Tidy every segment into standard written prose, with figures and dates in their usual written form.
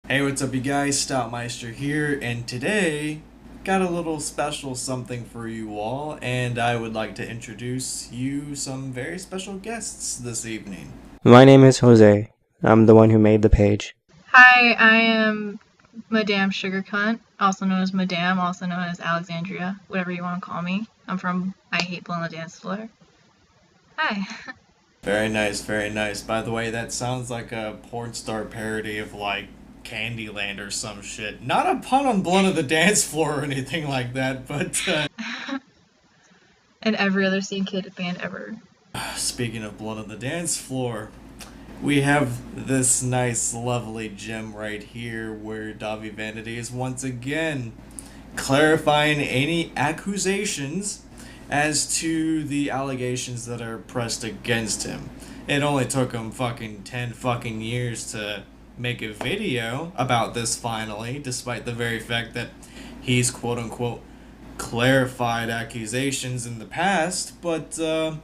Hey, what's up, you guys? Stoutmeister here, and today got a little special something for you all, and I would like to introduce you some very special guests this evening. My name is Jose. I'm the one who made the page. Hi, I am Madame Sugar Cunt, also known as Madame, also known as Alexandria, whatever you want to call me. I'm from I Hate Blow on the Dance Floor. Hi. Very nice, very nice. By the way, that sounds like a porn star parody of like Candyland or some shit. Not a pun on Blood of the Dance Floor or anything like that, but And every other Scene Kid band ever. speaking of Blood of the Dance Floor, we have this nice, lovely gem right here where Dahvie Vanity is once again clarifying any accusations as to the allegations that are pressed against him. It only took him fucking 10 fucking years to make a video about this finally, despite the very fact that he's quote unquote clarified accusations in the past, but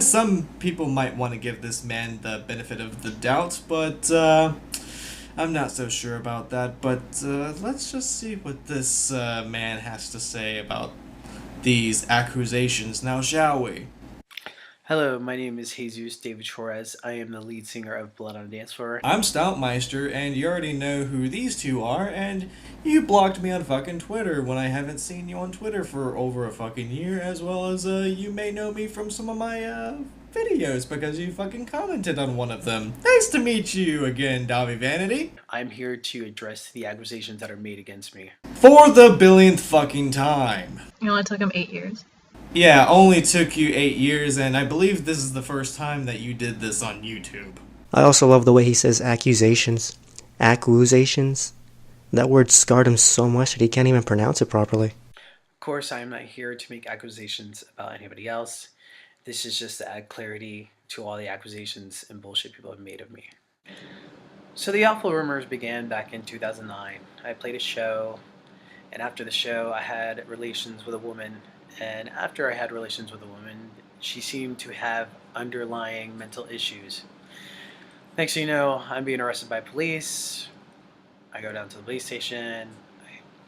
some people might want to give this man the benefit of the doubt, but I'm not so sure about that. But let's just see what this man has to say about these accusations now, shall we? Hello, my name is Jesus David Torres. I am the lead singer of Blood on the Dance Floor. I'm Stoutmeister, and you already know who these two are, and you blocked me on fucking Twitter when I haven't seen you on Twitter for over a fucking year, as well as you may know me from some of my videos because you fucking commented on one of them. Nice to meet you again, Dahvie Vanity. I'm here to address the accusations that are made against me. For the billionth fucking time. It only took him 8 years. Yeah, only took you 8 years, and I believe this is the first time that you did this on YouTube. I also love the way he says accusations. Accusations? That word scarred him so much that he can't even pronounce it properly. Of course, I am not here to make accusations about anybody else. This is just to add clarity to all the accusations and bullshit people have made of me. So the awful rumors began back in 2009. I played a show, and after the show, I had relations with a woman. And after I had relations with a woman, she seemed to have underlying mental issues. Next thing you know, I'm being arrested by police. I go down to the police station.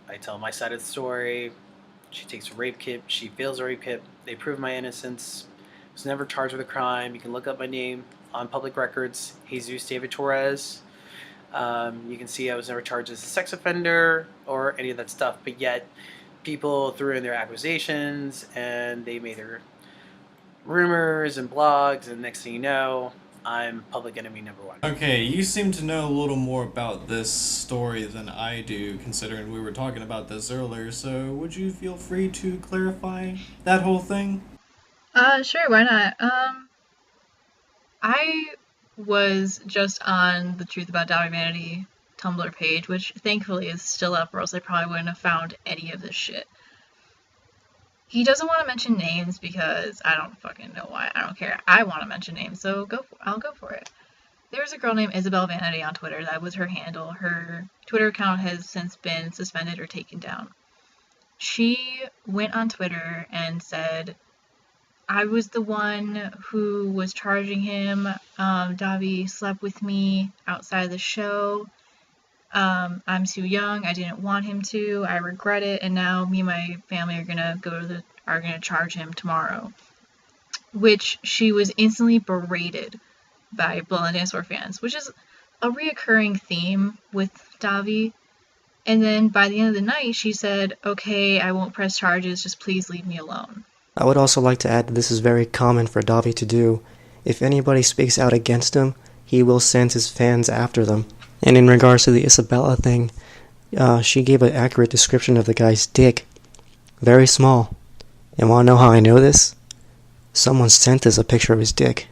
I tell my side of the story. She takes a rape kit. She fails a rape kit. They prove my innocence. I was never charged with a crime. You can look up my name on public records, Jesus David Torres. You can see I was never charged as a sex offender or any of that stuff. But yet, people threw in their accusations and they made their rumors and blogs. And next thing you know, I'm public enemy number one. Okay, you seem to know a little more about this story than I do, considering we were talking about this earlier, so would you feel free to clarify that whole thing? Sure, why not? I was just on the Truth About Dahvie Vanity Tumblr page, which thankfully is still up, or else I probably wouldn't have found any of this shit. He doesn't want to mention names because I don't fucking know why. I don't care. I want to mention names, so I'll go for it. There's a girl named Isabel Vanity on Twitter. That was her handle. Her Twitter account has since been suspended or taken down. She went on Twitter and said, I was the one who was charging him. Dahvie slept with me outside the show. I'm too young. I didn't want him to. I regret it. And now me and my family are gonna charge him tomorrow. Which she was instantly berated by Blood on Dance Floor fans, which is a reoccurring theme with Dahvie. And then by the end of the night, she said, okay, I won't press charges, just please leave me alone. I would also like to add that this is very common for Dahvie to do. If anybody speaks out against him, he will send his fans after them. And in regards to the Isabella thing, she gave an accurate description of the guy's dick. Very small. And want to know how I know this? Someone sent us a picture of his dick.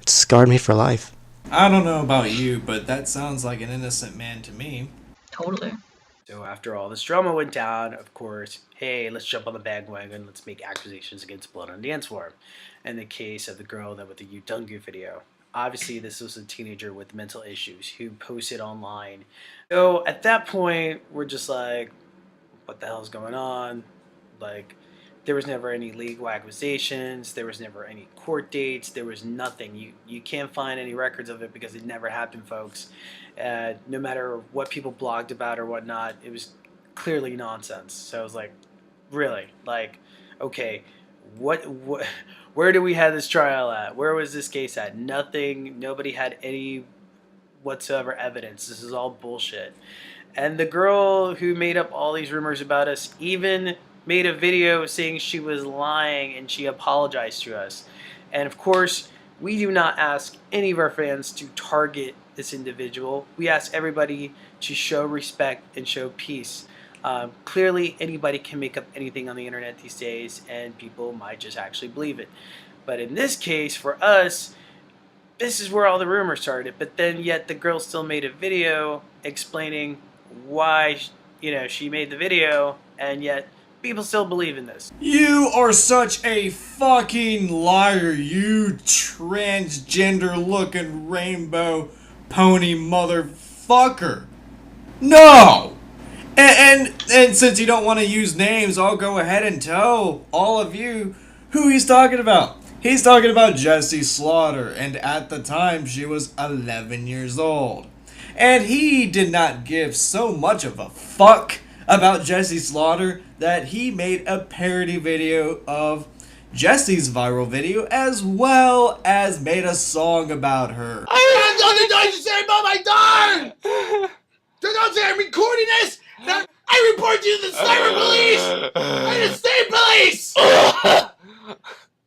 It scarred me for life. I don't know about you, but that sounds like an innocent man to me. Totally. So after all this drama went down, of course, hey, let's jump on the bandwagon. Let's make accusations against Blood on the Dance Floor. In the case of the girl that with the Debunking video, obviously this was a teenager with mental issues who posted online. So at that point, we're just like, what the hell's going on? Like, There was never any legal accusations. There was never any court dates. There was nothing. You can't find any records of it because it never happened, folks. No matter what people blogged about or whatnot, it was clearly nonsense. So I was like, really? Like, okay, what where do we have this trial at? Where was this case at? Nothing. Nobody had any whatsoever evidence. This is all bullshit. And the girl who made up all these rumors about us even made a video saying she was lying and she apologized to us. And of course, we do not ask any of our fans to target this individual. We ask everybody to show respect and show peace. Clearly, anybody can make up anything on the internet these days, and people might just actually believe it. But in this case, for us, this is where all the rumors started. But then yet the girl still made a video explaining why she made the video, and yet people still believe in this. You are such a fucking liar, you transgender looking rainbow pony motherfucker. No! And since you don't want to use names, I'll go ahead and tell all of you who he's talking about. He's talking about Jessie Slaughter, and at the time she was 11 years old. And he did not give so much of a fuck about Jessie Slaughter that he made a parody video of Jessie's viral video, as well as made a song about her. I have nothing to say about my daughter! Don't say I'm recording this! I report you to the cyber police! And the state police!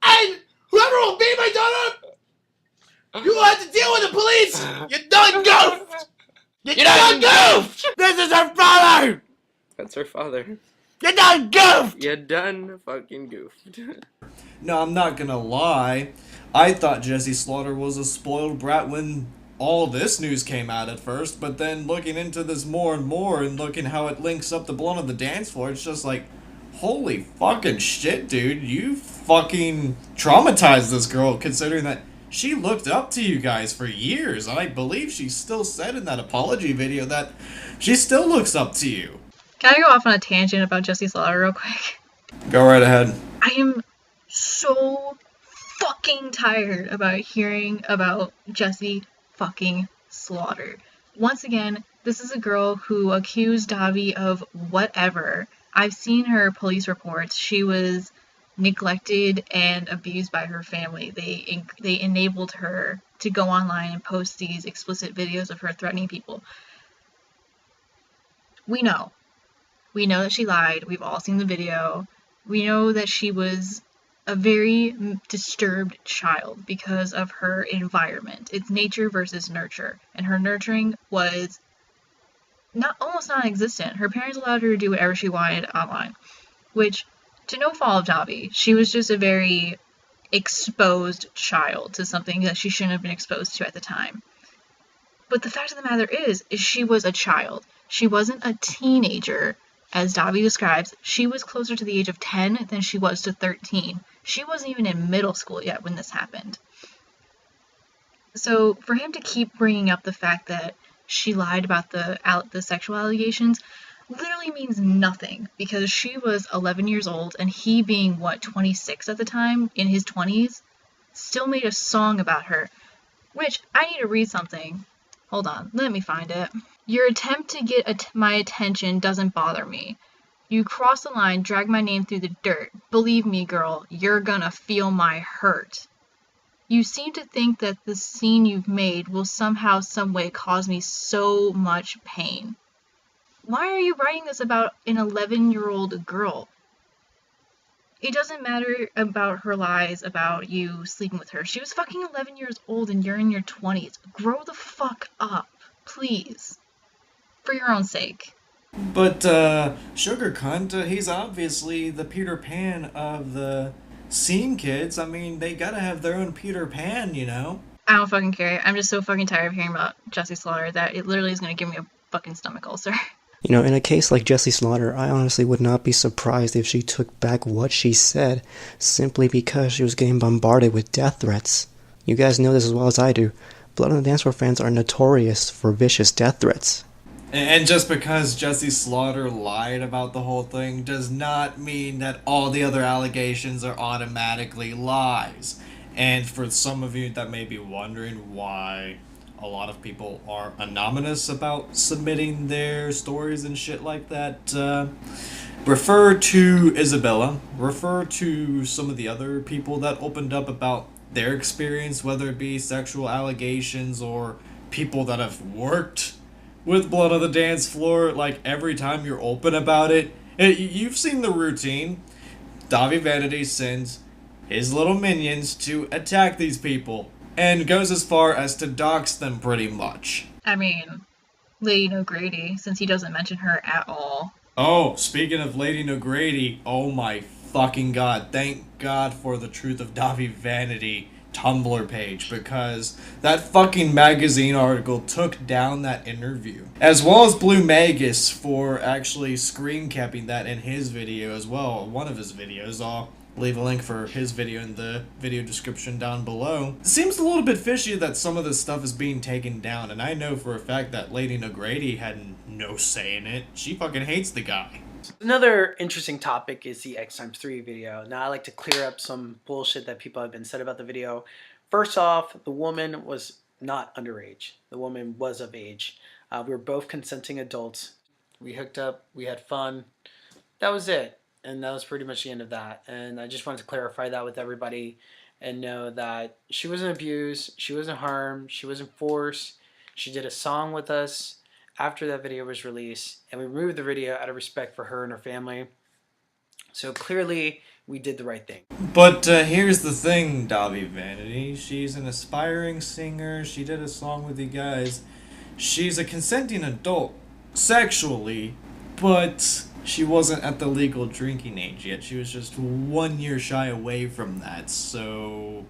And whoever will beat my daughter, you will have to deal with the police! You done goofed! You done goofed! This is her father! That's her father. You done goofed! You done fucking goofed. No, I'm not gonna lie. I thought Jessie Slaughter was a spoiled brat when all this news came out at first, but then looking into this more and more and looking how it links up to Blood on the Dance Floor, it's just like, holy fucking shit, dude. You fucking traumatized this girl, considering that she looked up to you guys for years, and I believe she still said in that apology video that she still looks up to you. Can I go off on a tangent about Jessie Slaughter real quick? Go right ahead. I am so fucking tired about hearing about Jessie fucking Slaughter. Once again, this is a girl who accused Dahvie of whatever. I've seen her police reports. She was neglected and abused by her family. They enabled her to go online and post these explicit videos of her threatening people. We know that she lied. We've all seen the video. We know that she was a very disturbed child because of her environment. It's nature versus nurture, and her nurturing was almost non-existent. Her parents allowed her to do whatever she wanted online, which, to no fault of Dahvie, she was just a very exposed child to something that she shouldn't have been exposed to at the time. But the fact of the matter is she was a child. She wasn't a teenager, as Dahvie describes. She was closer to the age of 10 than she was to 13. She wasn't even in middle school yet when this happened. So for him to keep bringing up the fact that she lied about the sexual allegations literally means nothing, because she was 11 years old, and he, being 26 at the time, in his 20s, still made a song about her. Which, I need to read something. Hold on, let me find it. Your attempt to get my attention doesn't bother me. You cross the line, drag my name through the dirt. Believe me, girl, you're gonna feel my hurt. You seem to think that the scene you've made will somehow, someway cause me so much pain. Why are you writing this about an 11-year-old girl? It doesn't matter about her lies about you sleeping with her. She was fucking 11 years old and you're in your 20s. Grow the fuck up, please. For your own sake. But, Sugar Cunt, he's obviously the Peter Pan of the scene kids. I mean, they gotta have their own Peter Pan, you know? I don't fucking care. I'm just so fucking tired of hearing about Jessie Slaughter that it literally is gonna give me a fucking stomach ulcer. You know, in a case like Jessie Slaughter, I honestly would not be surprised if she took back what she said simply because she was getting bombarded with death threats. You guys know this as well as I do. Blood on the Dance Floor fans are notorious for vicious death threats. And just because Jesse Slaughter lied about the whole thing does not mean that all the other allegations are automatically lies. And for some of you that may be wondering why a lot of people are anonymous about submitting their stories and shit like that, refer to Isabella, refer to some of the other people that opened up about their experience, whether it be sexual allegations or people that have worked with blood on the dance floor. Like, every time you're open about it, you've seen the routine. Dahvie Vanity sends his little minions to attack these people and goes as far as to dox them pretty much. I mean, Lady O'Grady, since he doesn't mention her at all. Oh, speaking of Lady O'Grady, oh my fucking god, thank God for the Truth of Dahvie Vanity Tumblr page, because that fucking magazine article took down that interview. As well as Blue Magus for actually screen capping that in his video as well, one of his videos. I'll leave a link for his video in the video description down below. It seems a little bit fishy that some of this stuff is being taken down, and I know for a fact that Lady O'Grady had no say in it. She fucking hates the guy. Another interesting topic is the X times 3 video. Now I like to clear up some bullshit that people have been said about the video. First off, the woman was not underage. The woman was of age. We were both consenting adults. We hooked up, we had fun. That was it. And that was pretty much the end of that. And I just wanted to clarify that with everybody and know that she wasn't abused, she wasn't harmed, she wasn't forced. She did a song with us after that video was released, and we removed the video out of respect for her and her family. So clearly, we did the right thing. But here's the thing, Dahvie Vanity. She's an aspiring singer. She did a song with you guys. She's a consenting adult sexually, but she wasn't at the legal drinking age yet. She was just 1 year shy away from that. So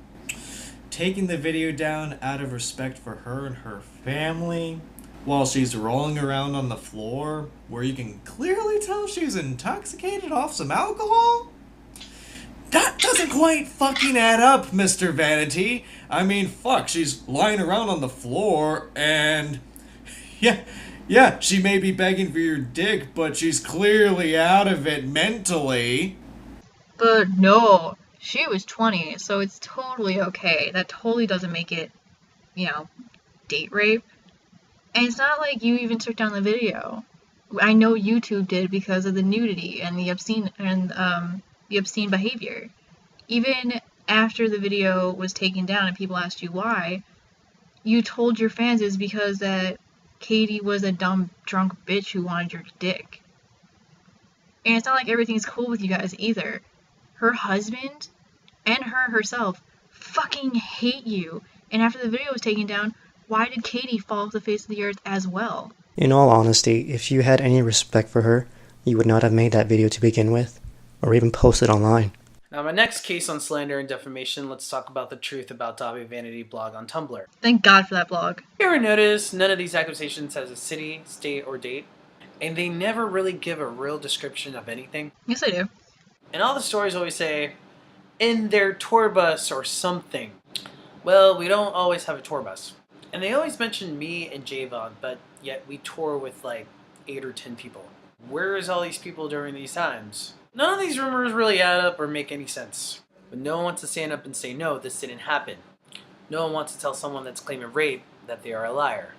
taking the video down out of respect for her and her family, while she's rolling around on the floor, where you can clearly tell she's intoxicated off some alcohol? That doesn't quite fucking add up, Mr. Vanity. I mean, fuck, she's lying around on the floor, and yeah, she may be begging for your dick, but she's clearly out of it mentally. But no, she was 20, so it's totally okay. That totally doesn't make it, date rape. And it's not like you even took down the video. I know YouTube did because of the nudity and the obscene behavior. Even after the video was taken down and people asked you why, you told your fans it's because that Katie was a dumb drunk bitch who wanted your dick. And it's not like everything's cool with you guys either. Her husband and her herself fucking hate you. And after the video was taken down, why did Katie fall off the face of the earth as well? In all honesty, if you had any respect for her, you would not have made that video to begin with, or even post it online. Now my next case on slander and defamation, let's talk about the truth about Dahvie Vanity blog on Tumblr. Thank God for that blog. You ever notice none of these accusations has a city, state, or date? And they never really give a real description of anything? Yes, I do. And all the stories always say, in their tour bus or something. Well, we don't always have a tour bus. And they always mention me and Javon, but yet we tour with like 8 or 10 people. Where is all these people during these times? None of these rumors really add up or make any sense. But no one wants to stand up and say, no, this didn't happen. No one wants to tell someone that's claiming rape that they are a liar.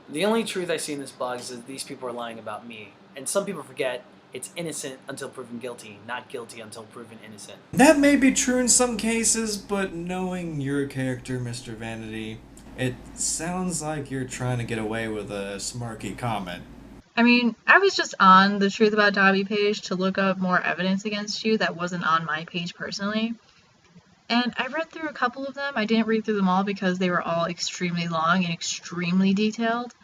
The only truth I see in this blog is that these people are lying about me. And some people forget it's innocent until proven guilty, not guilty until proven innocent. That may be true in some cases, but knowing your character, Mr. Vanity, it sounds like you're trying to get away with a smarky comment. I mean, I was just on the Truth About Dahvie page to look up more evidence against you that wasn't on my page personally. And I read through a couple of them. I didn't read through them all because they were all extremely long and extremely detailed.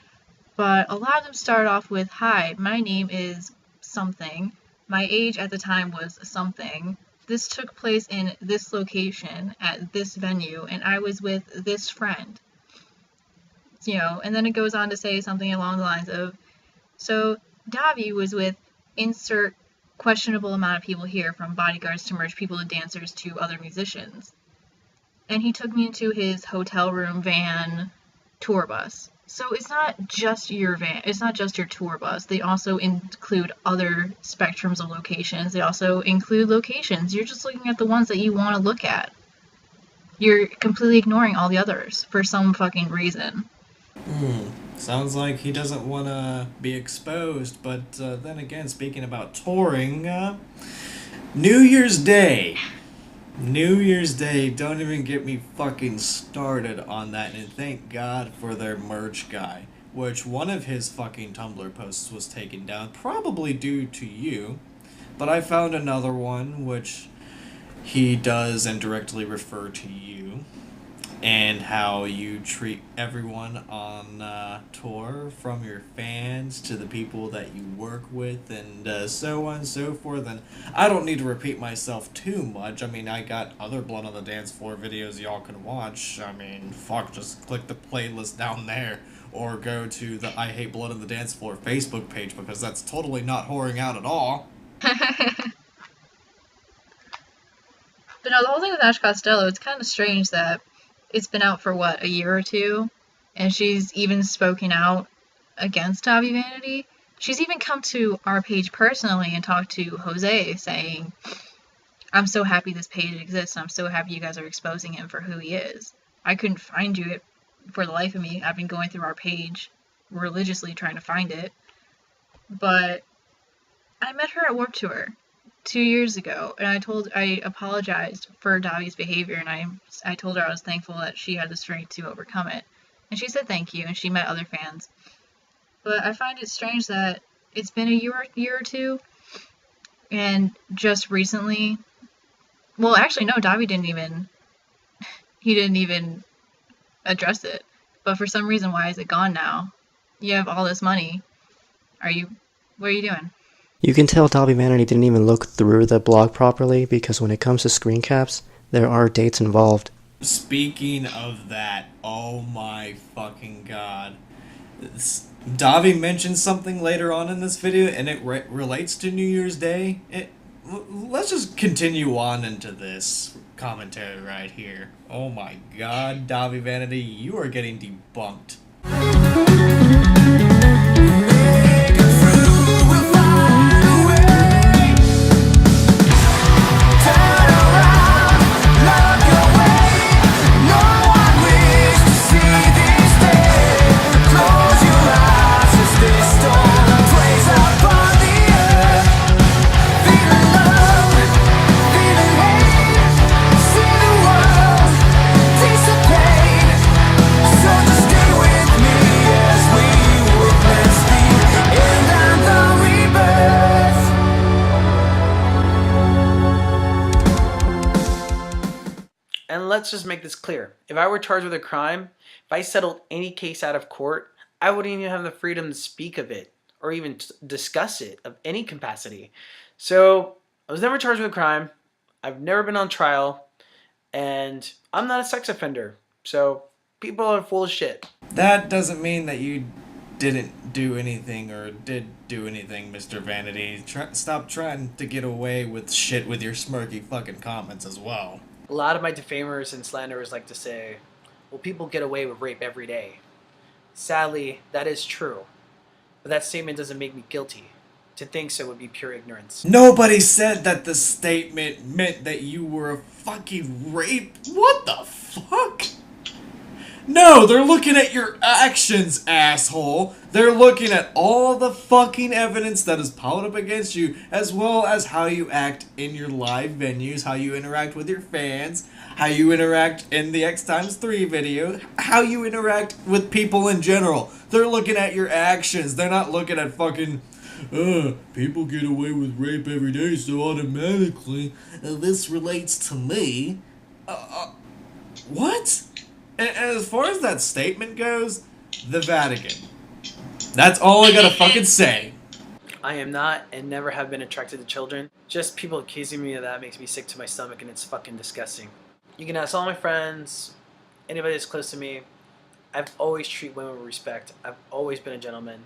But a lot of them start off with, "Hi, my name is something. My age at the time was something. This took place in this location at this venue, and I was with this friend." And then it goes on to say something along the lines of, "So Dahvie was with insert questionable amount of people here, from bodyguards to merch people to dancers to other musicians. And he took me into his hotel room van tour bus." So it's not just your van. It's not just your tour bus. They also include other spectrums of locations. They also include locations. You're just looking at the ones that you want to look at. You're completely ignoring all the others for some fucking reason. Sounds like he doesn't want to be exposed, but then again, speaking about touring, New Year's Day. New Year's Day, don't even get me fucking started on that, and thank God for their merch guy, which one of his fucking Tumblr posts was taken down, probably due to you, but I found another one which he does indirectly refer to you, and how you treat everyone on tour, from your fans to the people that you work with, and so on and so forth. And I don't need to repeat myself too much. I mean, I got other Blood on the Dance Floor videos y'all can watch. I mean, fuck, just click the playlist down there, or go to the I Hate Blood on the Dance Floor Facebook page, because that's totally not whoring out at all. But no, the whole thing with Ash Costello, it's kind of strange that it's been out for, what, a year or two? And she's even spoken out against Dahvie Vanity. She's even come to our page personally and talked to Jose, saying, I'm so happy this page exists, and I'm so happy you guys are exposing him for who he is. I couldn't find you for the life of me. I've been going through our page religiously trying to find it. But I met her at Warped Tour 2 years ago, and I apologized for Dahvie's behavior, and I told her I was thankful that she had the strength to overcome it. And she said thank you, and she met other fans. But I find it strange that it's been a year or two, and just recently, well, actually, no, Dahvie didn't even address it. But for some reason, why is it gone now? You have all this money. What are you doing? You can tell Dahvie Vanity didn't even look through the blog properly, because when it comes to screen caps, there are dates involved. Speaking of that, oh my fucking god. Dahvie mentions something later on in this video, and it relates to New Year's Day. Let's just continue on into this commentary right here. Oh my god, Dahvie Vanity, you are getting debunked. And let's just make this clear. If I were charged with a crime, if I settled any case out of court, I wouldn't even have the freedom to speak of it or even discuss it of any capacity. So I was never charged with a crime. I've never been on trial, and I'm not a sex offender. So people are full of shit. That doesn't mean that you didn't do anything or did do anything, Mr. Vanity. Stop trying to get away with shit with your smirky fucking comments as well. A lot of my defamers and slanderers like to say, well, people get away with rape every day. Sadly, that is true. But that statement doesn't make me guilty. To think so would be pure ignorance. Nobody said that the statement meant that you were a fucking rape. What the fuck? No, they're looking at your actions, asshole. They're looking at all the fucking evidence that is piled up against you, as well as how you act in your live venues, how you interact with your fans, how you interact in the X3 video, how you interact with people in general. They're looking at your actions. They're not looking at fucking, people get away with rape every day, so automatically, this relates to me. What? As far as that statement goes, the Vatican. That's all I gotta fucking say. I am not and never have been attracted to children. Just people accusing me of that makes me sick to my stomach, and it's fucking disgusting. You can ask all my friends, anybody that's close to me. I've always treated women with respect. I've always been a gentleman.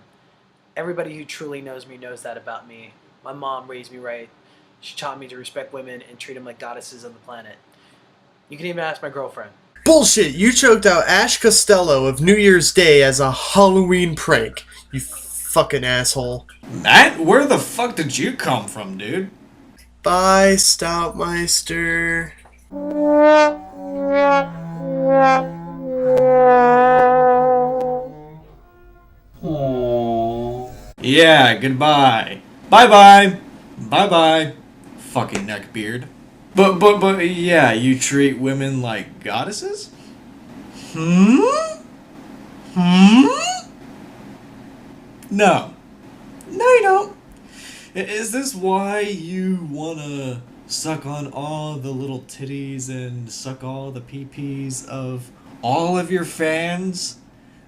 Everybody who truly knows me knows that about me. My mom raised me right. She taught me to respect women and treat them like goddesses of the planet. You can even ask my girlfriend. Bullshit! You choked out Ash Costello of New Year's Day as a Halloween prank. You fucking asshole. Matt, where the fuck did you come from, dude? Bye, Stoutmeister. Yeah, goodbye. Bye-bye. Bye-bye. Fucking neckbeard. But, yeah, you treat women like goddesses? Hmm? No. No, you don't. Is this why you wanna suck on all the little titties and suck all the pee-pees of all of your fans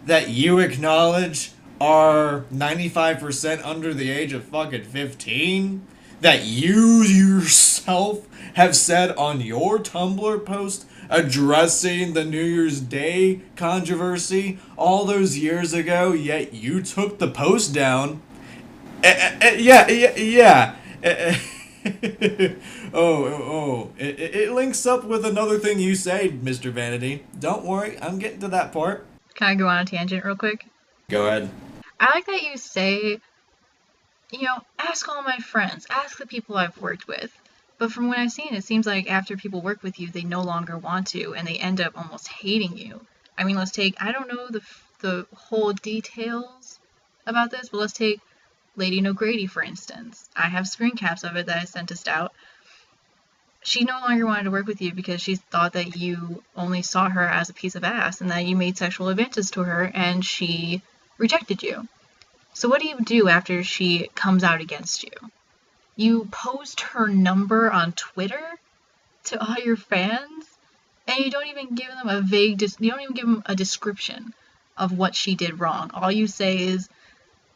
that you acknowledge are 95% under the age of fucking 15? That you yourself have said on your Tumblr post addressing the New Year's Day controversy all those years ago, yet you took the post down? Yeah. It links up with another thing you say, Mr. Vanity. Don't worry, I'm getting to that part. Can I go on a tangent real quick? Go ahead. I like that you say, ask all my friends, ask the people I've worked with. But from what I've seen, it seems like after people work with you, they no longer want to, and they end up almost hating you. I mean, let's take, I don't know the whole details about this, but let's take Lady O'Grady, for instance. I have screen caps of it that I sent to Stout. She no longer wanted to work with you because she thought that you only saw her as a piece of ass and that you made sexual advances to her, and she rejected you. So what do you do after she comes out against you? You post her number on Twitter to all your fans, and you don't even give them you don't even give them a description of what she did wrong. All you say is,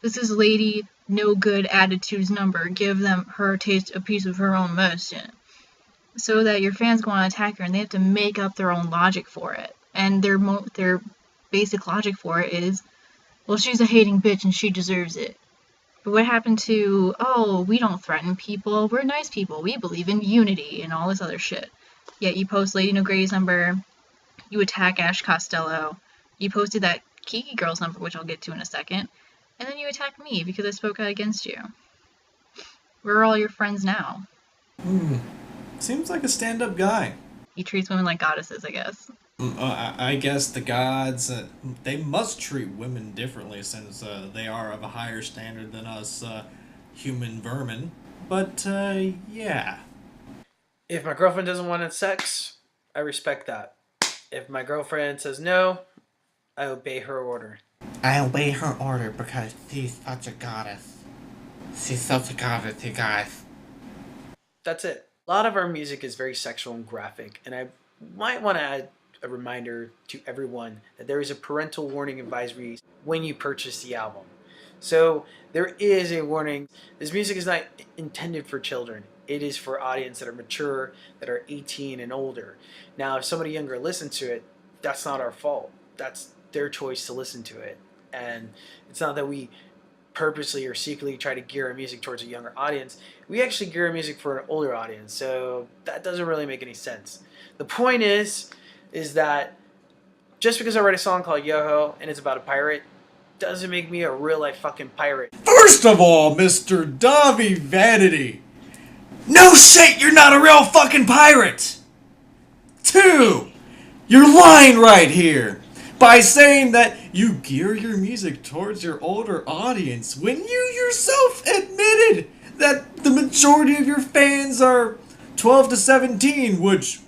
this is Lady No Good Attitude's number. Give them her taste a piece of her own medicine. So that your fans go on and attack her, and they have to make up their own logic for it. And their basic logic for it is, well, she's a hating bitch and she deserves it. But what happened to, we don't threaten people, we're nice people, we believe in unity, and all this other shit. Yet you post Lady O'Grady's number, you attack Ash Costello, you posted that Kiki girl's number, which I'll get to in a second, and then you attack me because I spoke out against you. We're all your friends now. Seems like a stand-up guy. He treats women like goddesses, I guess. I guess the gods, they must treat women differently since they are of a higher standard than us human vermin. But, yeah. If my girlfriend doesn't want sex, I respect that. If my girlfriend says no, I obey her order. I obey her order because she's such a goddess. She's such a goddess, you guys. That's it. A lot of our music is very sexual and graphic, and I might want to add a reminder to everyone that there is a parental warning advisory when you purchase the album. So there is a warning. This music is not intended for children. It is for audience that are mature, that are 18 and older. Now, if somebody younger listens to it, that's not our fault. That's their choice to listen to it. And it's not that we purposely or secretly try to gear our music towards a younger audience. We actually gear our music for an older audience. So that doesn't really make any sense. The point is that just because I write a song called Yo-Ho and it's about a pirate doesn't make me a real life fucking pirate. First of all, Mr. Dahvie Vanity, no shit, you're not a real fucking pirate. 2, you're lying right here by saying that you gear your music towards your older audience when you yourself admitted that the majority of your fans are 12 to 17, which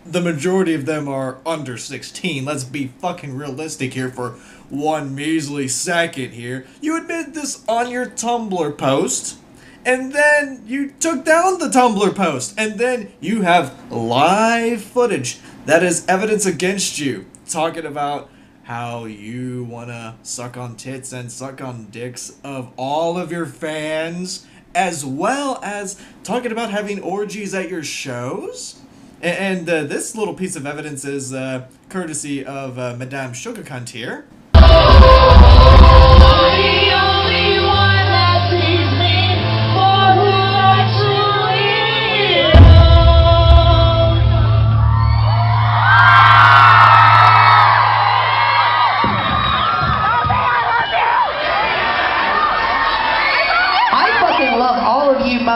the majority of them are under 16. Let's be fucking realistic here for one measly second here. You admitted this on your Tumblr post, and then you took down the Tumblr post, and then you have live footage that is evidence against you, talking about how you want to suck on tits and suck on dicks of all of your fans, as well as talking about having orgies at your shows. And this little piece of evidence is courtesy of Madame Sugar Cunt here.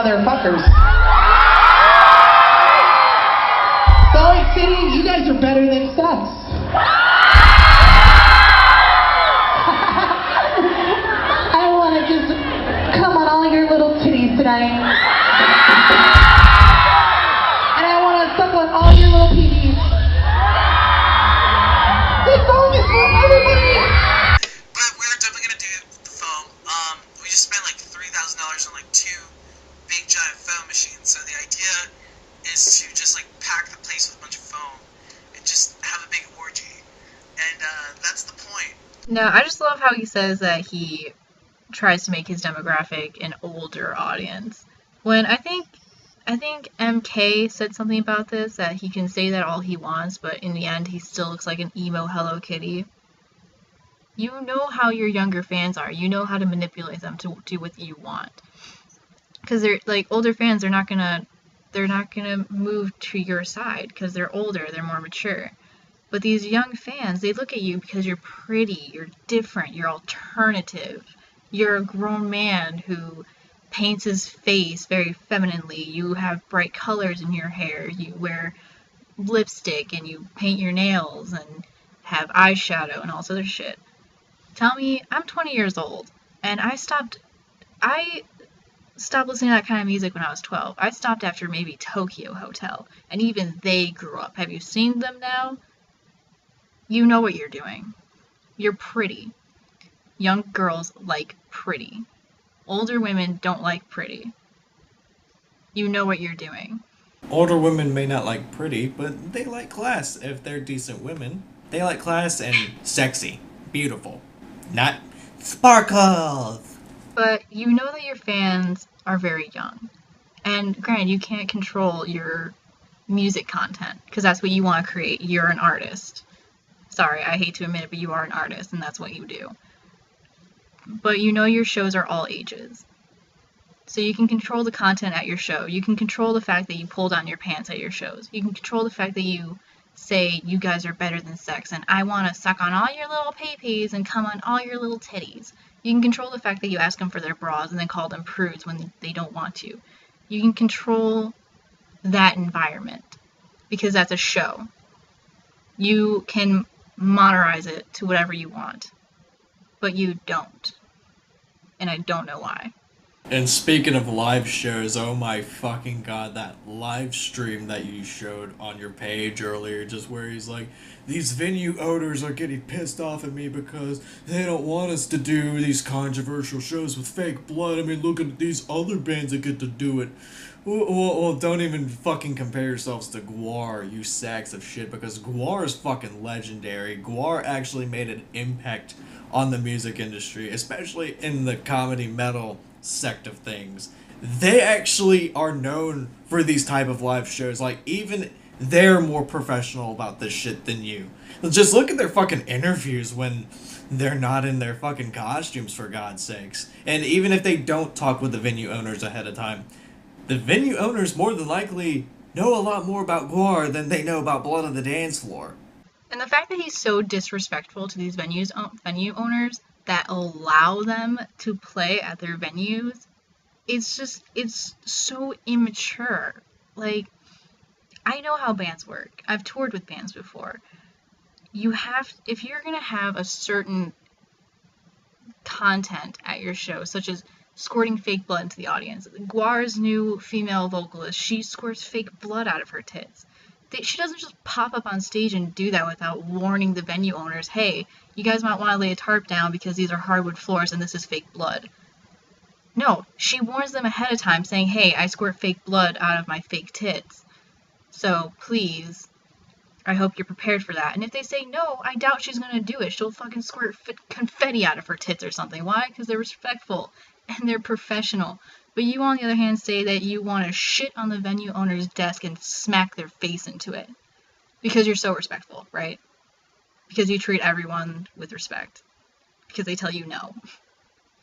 motherfuckers. Sorry, City, you guys are better than sex. I want to just come on all your little titties tonight. And I want to suck on all your little PDs. This song is for everybody! But we're definitely gonna do the foam. We just spent like $3,000 on like 2 big giant foam machines. So the idea is to just like pack the place with a bunch of foam and just have a big orgy. And that's the point. No, I just love how he says that he tries to make his demographic an older audience. When I think MK said something about this, that he can say that all he wants, but in the end he still looks like an emo Hello Kitty. You know how your younger fans are. You know how to manipulate them to do what you want. Because they're like older fans, they're not gonna move to your side because they're older, they're more mature. But these young fans, they look at you because you're pretty, you're different, you're alternative. You're a grown man who paints his face very femininely. You have bright colors in your hair. You wear lipstick and you paint your nails and have eyeshadow and all this other shit. Tell me, I'm 20 years old and I stopped listening to that kind of music when I was 12. I stopped after maybe Tokyo Hotel, and even they grew up. Have you seen them now? You know what you're doing. You're pretty. Young girls like pretty. Older women don't like pretty. You know what you're doing. Older women may not like pretty, but they like class if they're decent women. They like class and sexy. Beautiful. Not sparkles. But you know that your fans are very young. And granted, you can't control your music content, because that's what you want to create. You're an artist. Sorry, I hate to admit it, but you are an artist, and that's what you do. But you know your shows are all ages. So you can control the content at your show. You can control the fact that you pull down your pants at your shows. You can control the fact that you say you guys are better than sex and I want to suck on all your little pee-pees and come on all your little titties. You can control the fact that you ask them for their bras and then call them prudes when they don't want to. You can control that environment because that's a show. You can monetize it to whatever you want, but you don't. And I don't know why. And speaking of live shows, oh my fucking god, that live stream that you showed on your page earlier, just where he's like, these venue owners are getting pissed off at me because they don't want us to do these controversial shows with fake blood. I mean, look at these other bands that get to do it. Well, don't even fucking compare yourselves to Gwar, you sacks of shit, because Gwar is fucking legendary. Gwar actually made an impact on the music industry, especially in the comedy metal sect of things. They actually are known for these type of live shows. Like, even they're more professional about this shit than you. Just look at their fucking interviews when they're not in their fucking costumes, for God's sakes. And even if they don't talk with the venue owners ahead of time, the venue owners more than likely know a lot more about Gwar than they know about Blood on the Dance Floor. And the fact that he's so disrespectful to these venue owners that allow them to play at their venues, it's so immature. Like, I know how bands work. I've toured with bands before. If you're gonna have a certain content at your show, such as squirting fake blood into the audience. Gwar's new female vocalist, she squirts fake blood out of her tits. She doesn't just pop up on stage and do that without warning the venue owners, hey, you guys might want to lay a tarp down because these are hardwood floors and this is fake blood. No, she warns them ahead of time saying, hey, I squirt fake blood out of my fake tits. So please, I hope you're prepared for that. And if they say no, I doubt she's going to do it. She'll fucking squirt confetti out of her tits or something. Why? Because they're respectful and they're professional. But you, on the other hand, say that you want to shit on the venue owner's desk and smack their face into it. Because you're so respectful, right? Because you treat everyone with respect. Because they tell you no.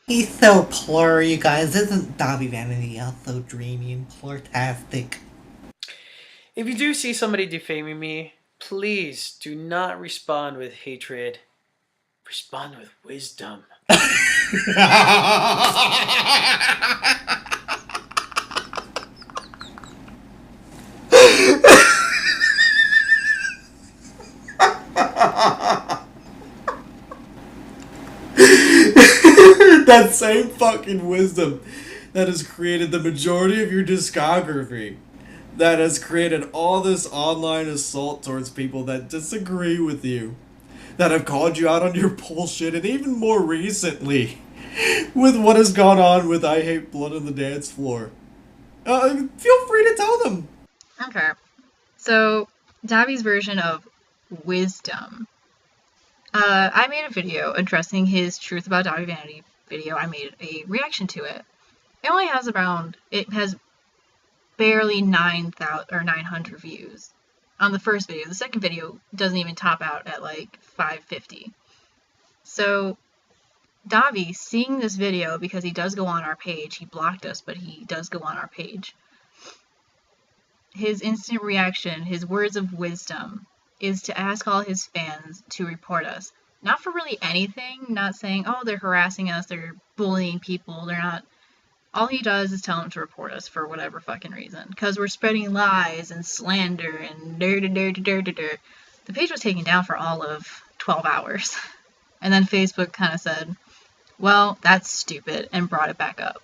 He's so plur, you guys. Isn't Dahvie Vanity also dreamy and plurtastic? If you do see somebody defaming me, please do not respond with hatred. Respond with wisdom. That same fucking wisdom that has created the majority of your discography, that has created all this online assault towards people that disagree with you, that have called you out on your bullshit, and even more recently, with what has gone on with I Hate Blood on the Dance Floor. Feel free to tell them. Okay. So, Dahvie's version of wisdom. I made a video addressing his Truth About Dahvie Vanity video. I made a reaction to it. It has barely 9,000 or 900 views on the first video. The second video doesn't even top out at like 550. So, Dahvie, seeing this video, because he does go on our page, he blocked us, but he does go on our page. His instant reaction, his words of wisdom, is to ask all his fans to report us. Not for really anything, not saying, oh, they're harassing us, they're bullying people, they're not. All he does is tell them to report us for whatever fucking reason. Because we're spreading lies and slander and The page was taken down for all of 12 hours. And then Facebook kind of said, well, that's stupid, and brought it back up.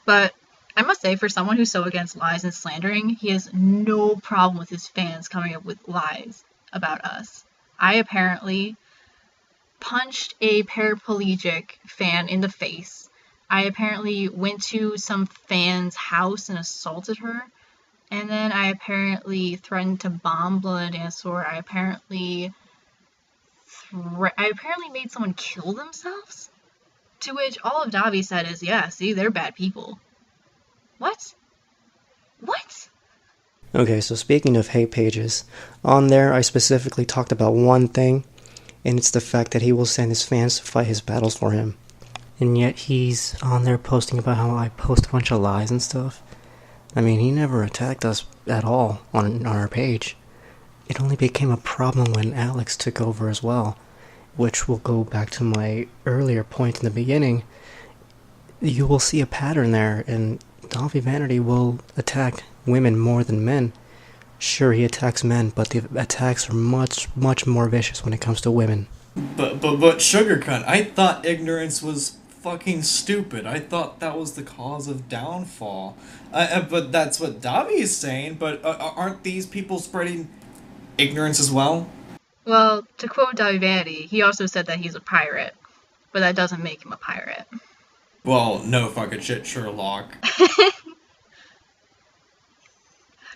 But I must say, for someone who's so against lies and slandering, he has no problem with his fans coming up with lies about us. I apparently punched a paraplegic fan in the face. I apparently went to some fan's house and assaulted her. And then I apparently threatened to bomb Blood Dance Floor. I apparently made someone kill themselves? To which all of Dahvie said is, yeah, see, they're bad people. What? What? Okay, so speaking of hate pages, on there I specifically talked about one thing, and it's the fact that he will send his fans to fight his battles for him. And yet he's on there posting about how I post a bunch of lies and stuff. I mean, he never attacked us at all on our page. It only became a problem when Alex took over as well, which will go back to my earlier point in the beginning. You will see a pattern there, and Dahvie Vanity will attack women more than men. Sure, he attacks men, but the attacks are much, much more vicious when it comes to women. But Sugar Cunt, I thought ignorance was fucking stupid. I thought that was the cause of downfall. But that's what Dahvie is saying, but aren't these people spreading ignorance as well? Well, to quote Dahvie Vanity, he also said that he's a pirate, but that doesn't make him a pirate. Well, no fucking shit, Sherlock.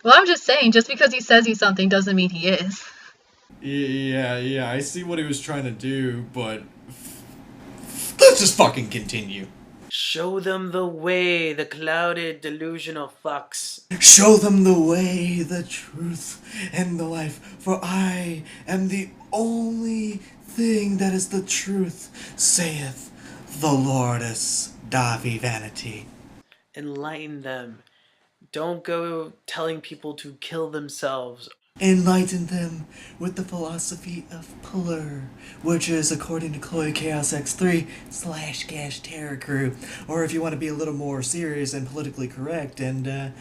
Well, I'm just saying, just because he says he's something doesn't mean he is. Yeah, I see what he was trying to do, but let's just fucking continue. Show them the way, the clouded, delusional fucks. Show them the way, the truth, and the life, for I am the only thing that is the truth, saith the Lordess Dahvie Vanity. Enlighten them. Don't go telling people to kill themselves. Enlighten them with the philosophy of Plur, which is according to Chloe Chaos X3 / Gash Terror Crew. Or if you want to be a little more serious and politically correct, and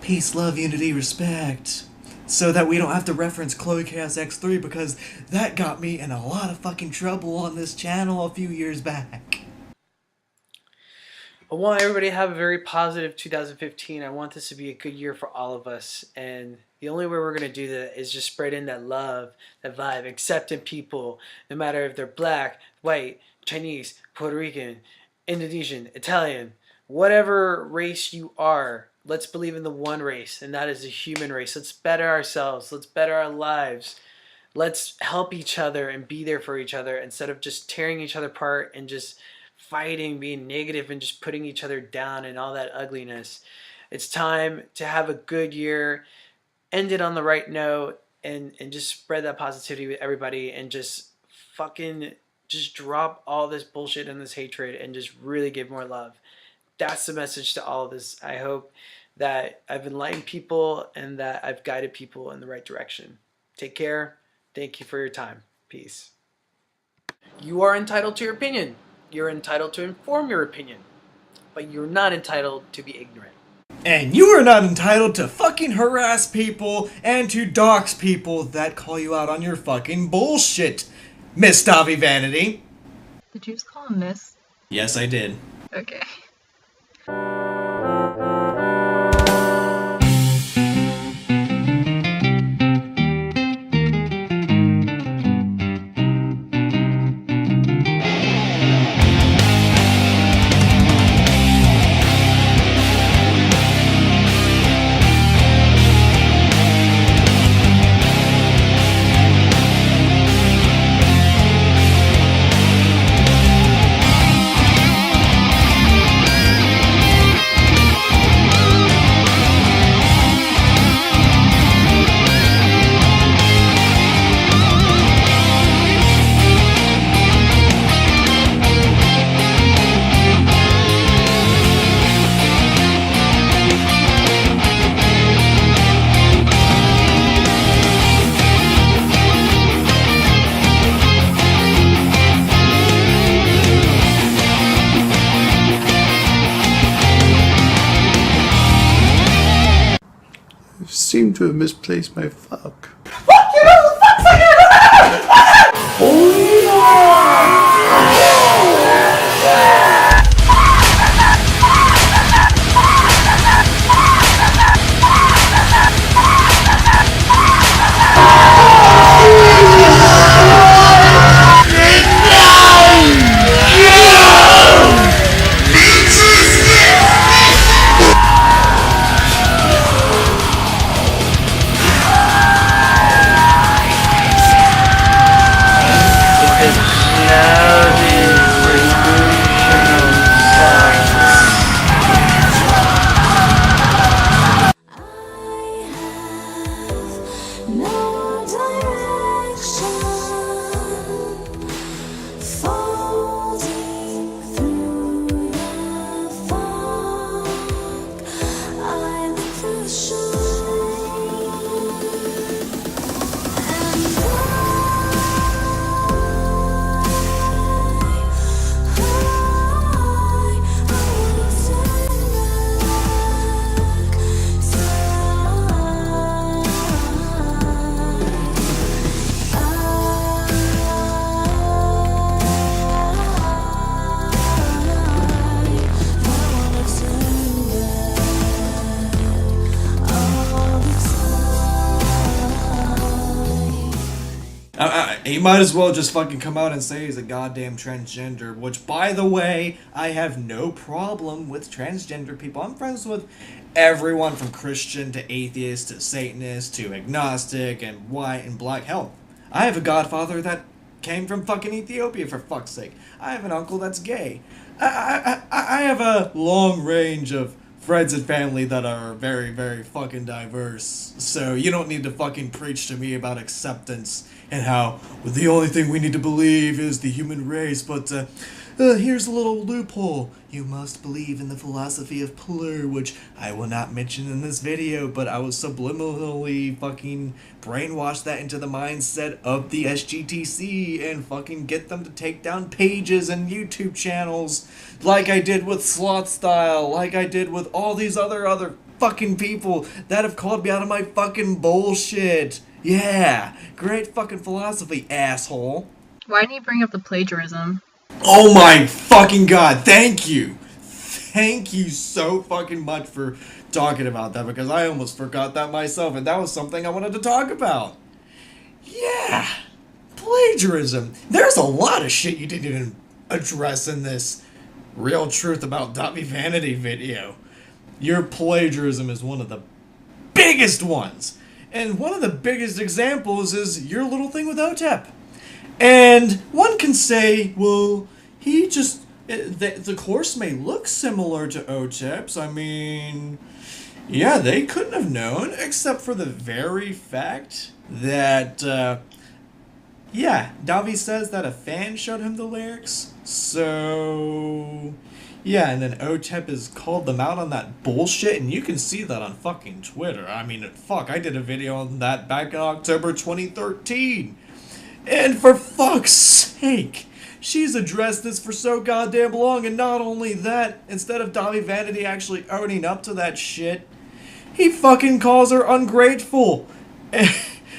peace, love, unity, respect. So that we don't have to reference Chloe Chaos X3 because that got me in a lot of fucking trouble on this channel a few years back. I want everybody to have a very positive 2015. I want this to be a good year for all of us. And the only way we're going to do that is just spread in that love, that vibe, accepting people, no matter if they're black, white, Chinese, Puerto Rican, Indonesian, Italian, whatever race you are. Let's believe in the one race, and that is the human race. Let's better ourselves. Let's better our lives. Let's help each other and be there for each other instead of just tearing each other apart and just fighting, being negative, and just putting each other down and all that ugliness. It's time to have a good year, end it on the right note, and just spread that positivity with everybody, and just fucking just drop all this bullshit and this hatred and just really give more love. That's the message to all of this. I hope that I've enlightened people and that I've guided people in the right direction. Take care. Thank you for your time. Peace. You are entitled to your opinion. You're entitled to inform your opinion, but you're not entitled to be ignorant. And you are not entitled to fucking harass people and to dox people that call you out on your fucking bullshit, Miss Dahvie Vanity. Did you just call him Miss? Yes, I did. Okay. Seem to have misplaced my fuck. No direction, folding through the fog. I look for the shore, and He might as well just fucking come out and say he's a goddamn transgender, which, by the way, I have no problem with transgender people. I'm friends with everyone from Christian to atheist to Satanist to agnostic and white and black. Hell, I have a godfather that came from fucking Ethiopia, for fuck's sake. I have an uncle that's gay. I have a long range of friends and family that are very, very fucking diverse. So you don't need to fucking preach to me about acceptance and how the only thing we need to believe is the human race. But here's a little loophole. You must believe in the philosophy of Plur, which I will not mention in this video, but I was subliminally fucking brainwashed that into the mindset of the SGTC and fucking get them to take down pages and YouTube channels like I did with Sloth Style, like I did with all these other fucking people that have called me out of my fucking bullshit. Yeah, great fucking philosophy, asshole. Why didn't you bring up the plagiarism? Oh my fucking god, thank you! Thank you so fucking much for talking about that, because I almost forgot that myself, and that was something I wanted to talk about. Yeah, plagiarism. There's a lot of shit you didn't even address in this Real Truth About Dahvie Vanity video. Your plagiarism is one of the biggest ones. And one of the biggest examples is your little thing with OTEP. And one can say, well, the course may look similar to OTEP's. I mean, yeah, they couldn't have known, except for the very fact that, Dahvie says that a fan showed him the lyrics. So, yeah, and then OTEP has called them out on that bullshit, and you can see that on fucking Twitter. I mean, fuck, I did a video on that back in October 2013. And for fuck's sake, she's addressed this for so goddamn long, and not only that, instead of Dahvie Vanity actually owning up to that shit, he fucking calls her ungrateful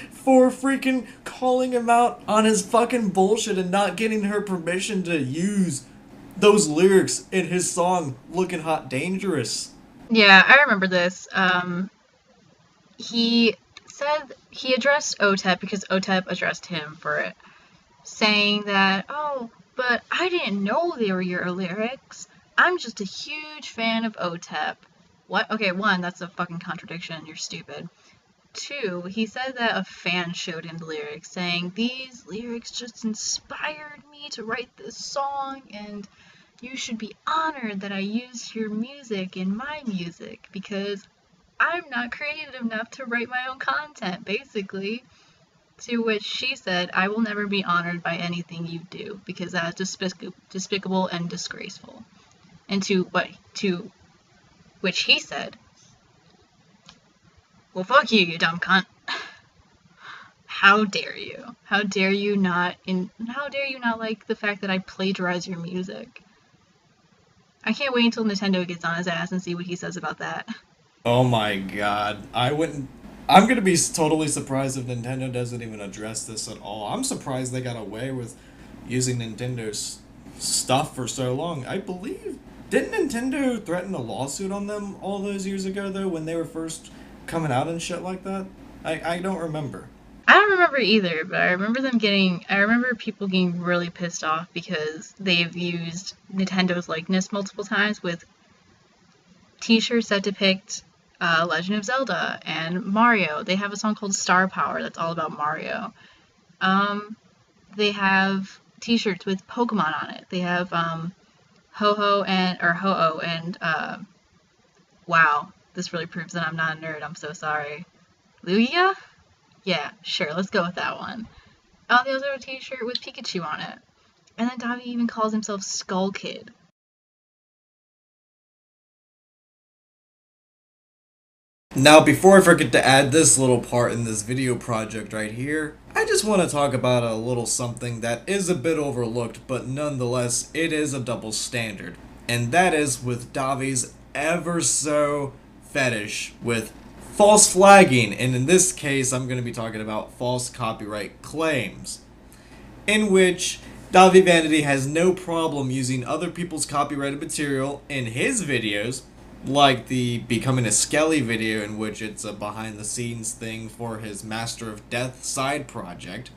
for freaking calling him out on his fucking bullshit and not getting her permission to use those lyrics in his song Looking Hot Dangerous. Yeah, I remember this. He said he addressed OTEP because OTEP addressed him for it, saying that, oh, but I didn't know they were your lyrics. I'm just a huge fan of OTEP. What? Okay, one, that's a fucking contradiction. You're stupid. Two, he said that a fan showed him the lyrics, saying, these lyrics just inspired me to write this song, and you should be honored that I used your music in my music, because I'm not creative enough to write my own content, basically. To which she said, I will never be honored by anything you do, because that is despicable and disgraceful. And to which he said, well, fuck you, you dumb cunt. How dare you? How dare you not like the fact that I plagiarize your music? I can't wait until Nintendo gets on his ass and see what he says about that. Oh my god. I'm gonna be totally surprised if Nintendo doesn't even address this at all. I'm surprised they got away with using Nintendo's stuff for so long. I believe... Didn't Nintendo threaten a lawsuit on them all those years ago, though, when they were first coming out and shit like that? I don't remember. I don't remember either, but I remember people getting really pissed off because they've used Nintendo's likeness multiple times with t-shirts that depict Legend of Zelda and Mario. They have a song called Star Power that's all about Mario. They have t-shirts with Pokemon on it. They have Ho-Oh and wow, this really proves that I'm not a nerd, I'm so sorry. Lugia? Yeah, sure, let's go with that one. Oh, there's a t-shirt with Pikachu on it. And then Dahvie even calls himself Skull Kid. Now, before I forget to add this little part in this video project right here, I just want to talk about a little something that is a bit overlooked, but nonetheless, it is a double standard. And that is with Dahvie's ever so fetish with false flagging, and in this case, I'm going to be talking about false copyright claims, in which Dahvie Vanity has no problem using other people's copyrighted material in his videos, like the Becoming a Skelly video, in which it's a behind-the-scenes thing for his Master of Death side project.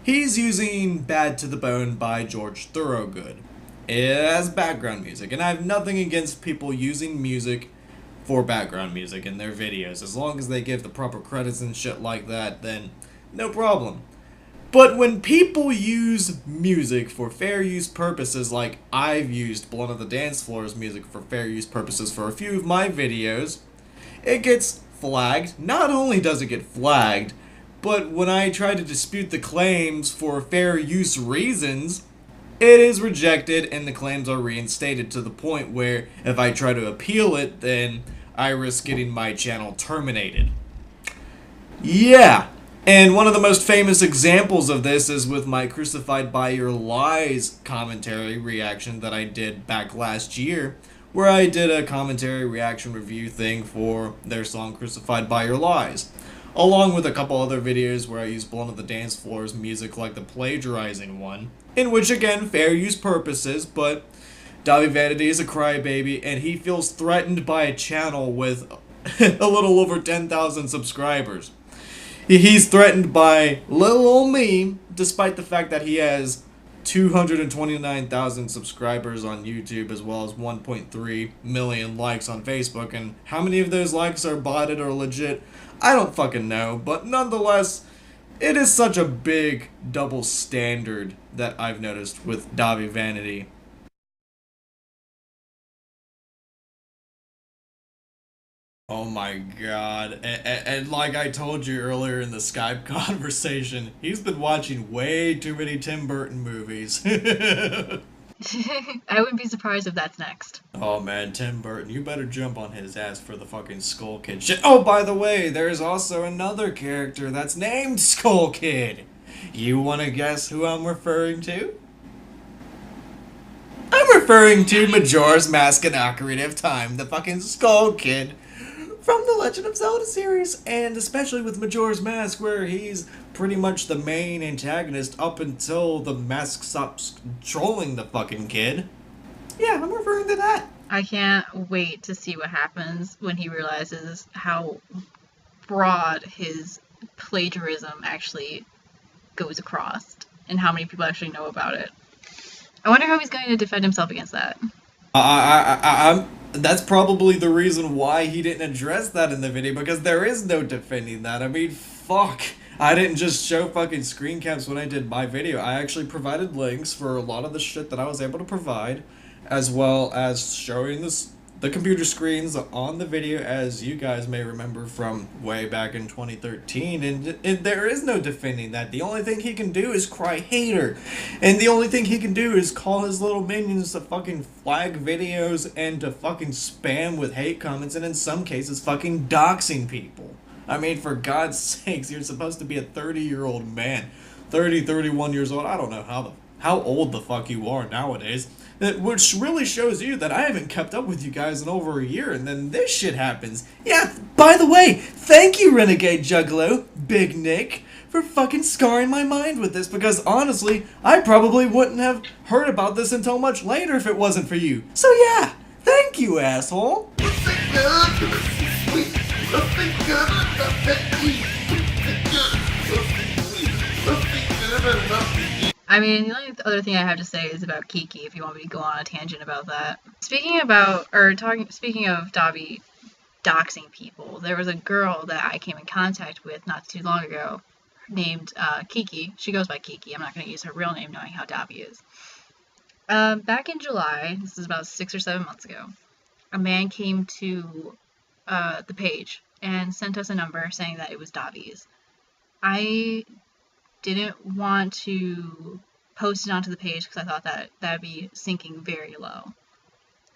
He's using Bad to the Bone by George Thorogood as background music, and I have nothing against people using music for background music in their videos. As long as they give the proper credits and shit like that, then no problem. But when people use music for fair use purposes, like I've used Blunt of the Dance Floor's music for fair use purposes for a few of my videos, it gets flagged. Not only does it get flagged, but when I try to dispute the claims for fair use reasons, it is rejected and the claims are reinstated, to the point where if I try to appeal it, then I risk getting my channel terminated. Yeah, and one of the most famous examples of this is with my Crucified by Your Lies commentary reaction that I did back last year, where I did a commentary reaction review thing for their song Crucified by Your Lies, along with a couple other videos where I used Blunt of the Dance Floor's music, like the plagiarizing one, in which, again, fair use purposes, but Dahvie Vanity is a crybaby, and he feels threatened by a channel with a little over 10,000 subscribers. He's threatened by little old me, despite the fact that he has 229,000 subscribers on YouTube, as well as 1.3 million likes on Facebook, and how many of those likes are botted or legit, I don't fucking know, but nonetheless, it is such a big double standard that I've noticed with Dahvie Vanity. Oh my god, and like I told you earlier in the Skype conversation, he's been watching way too many Tim Burton movies. I wouldn't be surprised if that's next. Oh man, Tim Burton, you better jump on his ass for the fucking Skull Kid shit. Oh, by the way, there's also another character that's named Skull Kid. You wanna guess who I'm referring to? I'm referring to Majora's Mask and Ocarina of Time, the fucking Skull Kid from the Legend of Zelda series, and especially with Majora's Mask, where he's pretty much the main antagonist up until the mask stops trolling the fucking kid. Yeah, I'm referring to that. I can't wait to see what happens when he realizes how broad his plagiarism actually goes across and how many people actually know about it. I wonder how he's going to defend himself against that. That's probably the reason why he didn't address that in the video, because there is no defending that. I mean, fuck. I didn't just show fucking screen caps when I did my video. I actually provided links for a lot of the shit that I was able to provide, as well as showing the computer screens on the video, as you guys may remember from way back in 2013, and there is no defending that. The only thing he can do is cry hater, and the only thing he can do is call his little minions to fucking flag videos and to fucking spam with hate comments, and in some cases fucking doxing people. I mean, for God's sakes, you're supposed to be a 30-year-old man, 30, 31 years old. I don't know how old the fuck you are nowadays. Which really shows you that I haven't kept up with you guys in over a year, and then this shit happens. Yeah, by the way, thank you, Renegade Juggalo, Big Nick, for fucking scarring my mind with this, because honestly, I probably wouldn't have heard about this until much later if it wasn't for you. So yeah, thank you, asshole. I mean, the only other thing I have to say is about Kiki, if you want me to go on a tangent about that. Speaking of Dahvie doxing people, there was a girl that I came in contact with not too long ago named Kiki. She goes by Kiki. I'm not going to use her real name knowing how Dahvie is. Back in July, this is about 6 or 7 months ago, a man came to the page and sent us a number saying that it was Dahvie's. I didn't want to post it onto the page because I thought that that'd be sinking very low.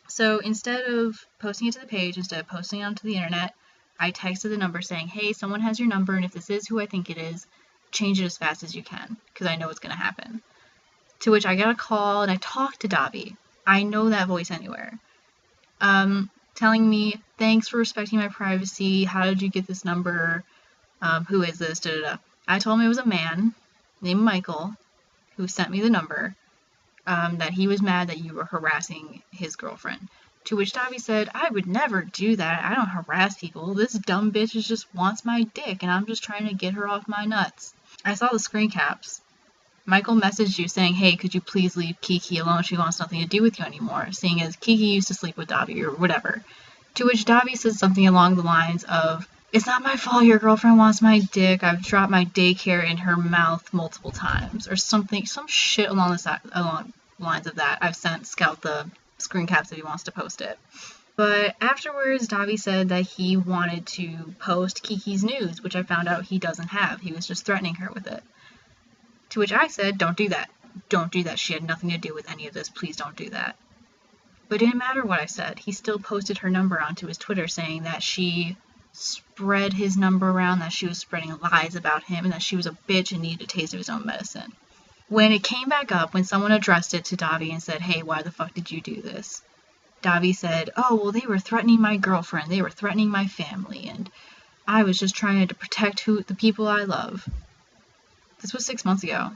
So instead of posting it to the page, instead of posting it onto the internet, I texted the number saying, hey, someone has your number, and if this is who I think it is, change it as fast as you can, because I know what's going to happen. To which I got a call, and I talked to Dahvie. I know that voice anywhere. Telling me, thanks for respecting my privacy, how did you get this number, who is this, da-da-da. I told him it was a man named Michael who sent me the number, that he was mad that you were harassing his girlfriend. To which Dahvie said, I would never do that. I don't harass people. This dumb bitch just wants my dick, and I'm just trying to get her off my nuts. I saw the screen caps. Michael messaged you saying, hey, could you please leave Kiki alone? She wants nothing to do with you anymore, seeing as Kiki used to sleep with Dahvie or whatever. To which Dahvie said something along the lines of, it's not my fault your girlfriend wants my dick. I've dropped my daycare in her mouth multiple times. Or something, some shit along the lines of that. I've sent Scout the screen caps if he wants to post it. But afterwards, Dahvie said that he wanted to post Kiki's news, which I found out he doesn't have. He was just threatening her with it. To which I said, don't do that. Don't do that. She had nothing to do with any of this. Please don't do that. But it didn't matter what I said. He still posted her number onto his Twitter saying that she spread his number around, that she was spreading lies about him, and that she was a bitch and needed a taste of his own medicine. When it came back up, when someone addressed it to Dahvie and said, hey, why the fuck did you do this? Dahvie said, oh, well, they were threatening my girlfriend, they were threatening my family, and I was just trying to protect the people I love. This was 6 months ago.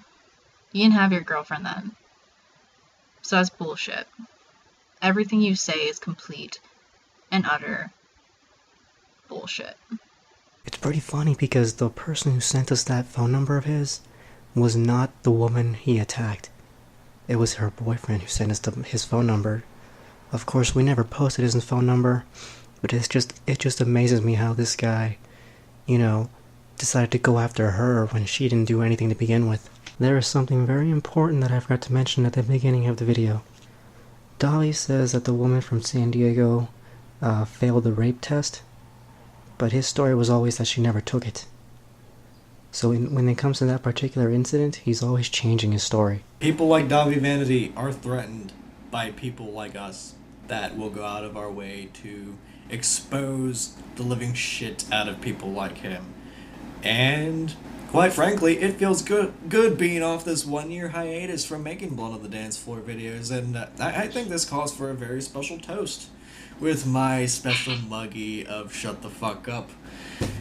You didn't have your girlfriend then. So that's bullshit. Everything you say is complete and utter bullshit. It's pretty funny because the person who sent us that phone number of his was not the woman he attacked. It was her boyfriend who sent us his phone number. Of course, we never posted his phone number, but it just amazes me how this guy, decided to go after her when she didn't do anything to begin with. There is something very important that I forgot to mention at the beginning of the video. Dahvie says that the woman from San Diego failed the rape test, but his story was always that she never took it. So when it comes to that particular incident, he's always changing his story. People like Dahvie Vanity are threatened by people like us that will go out of our way to expose the living shit out of people like him. And quite frankly, it feels good being off this 1-year hiatus from making Blood on the Dance Floor videos, and I think this calls for a very special toast with my special muggy of shut the fuck up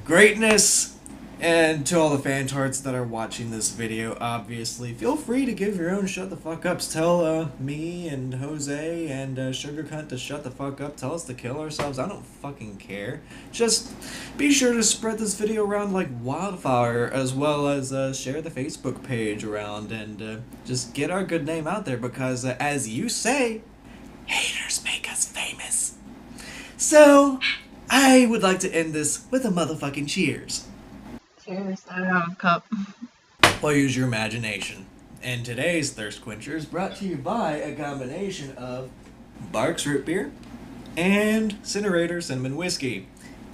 greatness And to all the fantards that are watching this video, obviously, feel free to give your own shut the fuck ups. Tell me and Jose and Sugar Cunt to shut the fuck up. Tell us to kill ourselves. I don't fucking care. Just be sure to spread this video around like wildfire, as well as share the Facebook page around, and just get our good name out there, because as you say, haters make us famous. So, I would like to end this with a motherfucking cheers. Cheers. I don't have a cup. Or use your imagination. And today's Thirst Quencher is brought to you by a combination of Barks Root Beer and Incinerator Cinnamon Whiskey.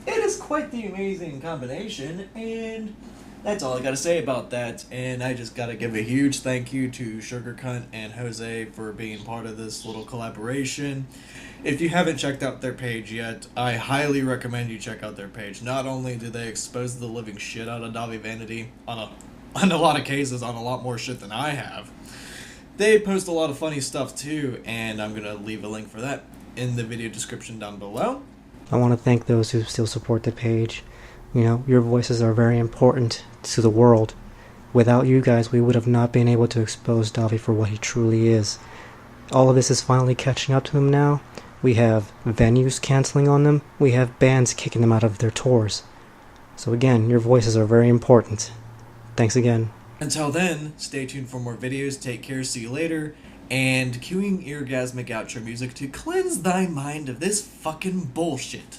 It is quite the amazing combination, and that's all I gotta say about that. And I just gotta give a huge thank you to Sugar Cunt and Jose for being part of this little collaboration. If you haven't checked out their page yet, I highly recommend you check out their page. Not only do they expose the living shit out of Dahvie Vanity on a lot of cases, on a lot more shit than I have, they post a lot of funny stuff too, and I'm gonna leave a link for that in the video description down below. I want to thank those who still support the page. You know, your voices are very important to the world. Without you guys, we would have not been able to expose Dahvie for what he truly is. All of this is finally catching up to him now. We have venues canceling on them. We have bands kicking them out of their tours. So again, your voices are very important. Thanks again. Until then, stay tuned for more videos. Take care, see you later. And cueing orgasmic outro music to cleanse thy mind of this fucking bullshit.